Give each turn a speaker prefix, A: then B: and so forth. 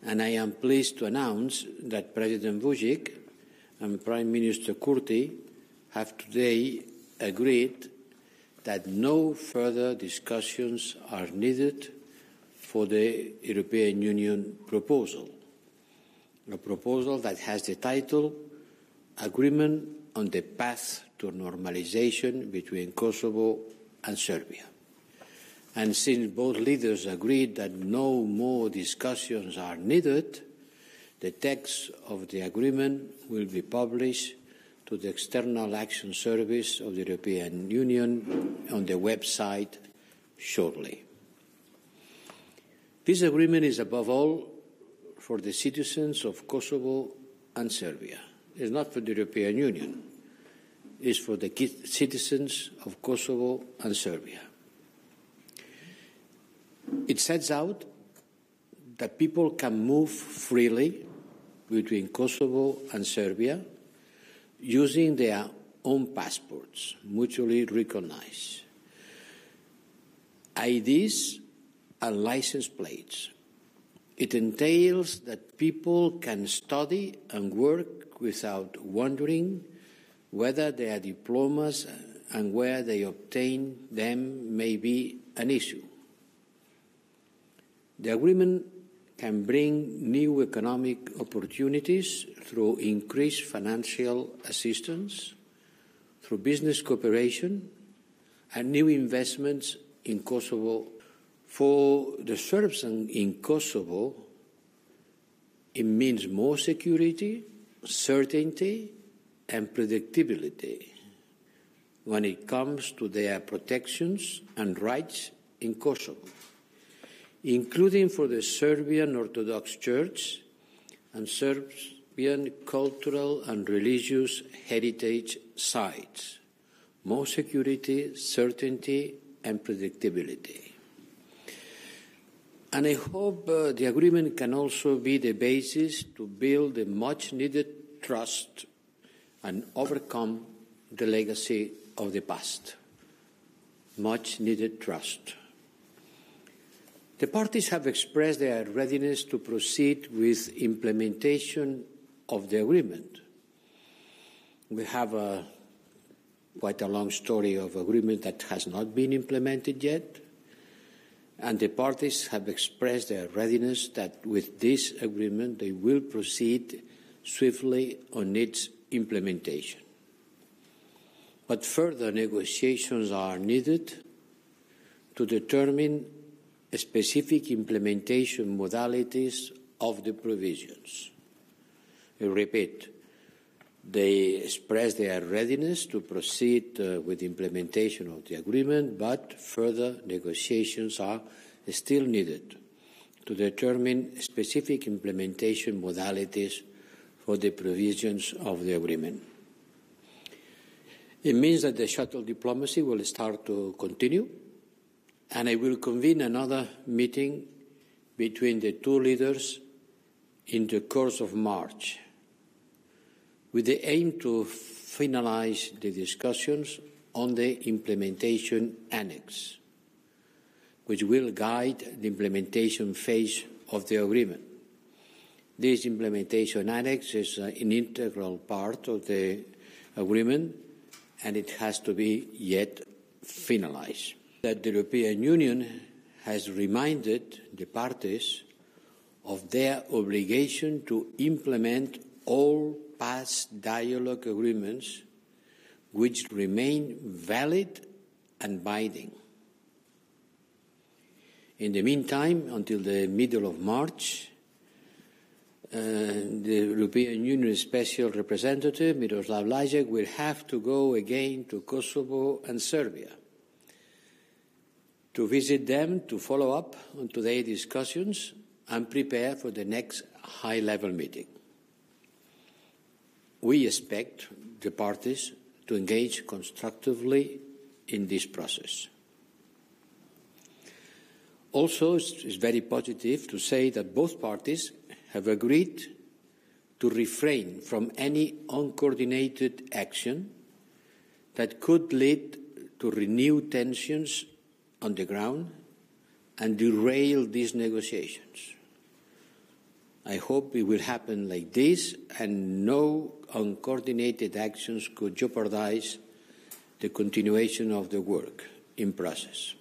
A: And I am pleased to announce that President Vuçiq and Prime Minister Kurti have today agreed that no further discussions are needed for the European Union proposal, a proposal that has the title Agreement on the Path to Normalization between Kosovo and Serbia. And since both leaders agreed that no more discussions are needed, the text of the agreement will be published to the External Action Service of the European Union on the website shortly. This agreement is above all for the citizens of Kosovo and Serbia. It's not for the European Union. It's for the citizens of Kosovo and Serbia. It sets out that people can move freely between Kosovo and Serbia using their own passports, mutually recognized, IDs and license plates. It entails that people can study and work without wondering whether their diplomas and where they obtain them may be an issue. The agreement can bring new economic opportunities through increased financial assistance, through business cooperation, and new investments in Kosovo. For the Serbs in Kosovo, it means more security, certainty, and predictability when it comes to their protections and rights in Kosovo, including for the Serbian Orthodox Church and Serbian cultural and religious heritage sites, more security, certainty, and predictability. And I hope the agreement can also be the basis to build the much-needed trust and overcome the legacy of the past. Much-needed trust. The parties have expressed their readiness to proceed with implementation of the agreement. We have quite a long story of agreement that has not been implemented yet, and the parties have expressed their readiness that with this agreement they will proceed swiftly on its implementation. But further negotiations are needed to determine specific implementation modalities of the provisions. I repeat, they express their readiness to proceed with implementation of the agreement, but further negotiations are still needed to determine specific implementation modalities for the provisions of the agreement. It means that the shuttle diplomacy will start to continue, and I will convene another meeting between the two leaders in the course of March, with the aim to finalize the discussions on the implementation annex, which will guide the implementation phase of the agreement. This implementation annex is an integral part of the agreement, and it has to be yet finalized. That the European Union has reminded the parties of their obligation to implement all past dialogue agreements which remain valid and binding. In the meantime, until the middle of March, the European Union Special Representative, Miroslav Lajcak, will have to go again to Kosovo and Serbia to visit them, to follow up on today's discussions and prepare for the next high-level meeting. We expect the parties to engage constructively in this process. Also, it's very positive to say that both parties have agreed to refrain from any uncoordinated action that could lead to renewed tensions on the ground and derail these negotiations. I hope it will happen like this, and no uncoordinated actions could jeopardize the continuation of the work in process.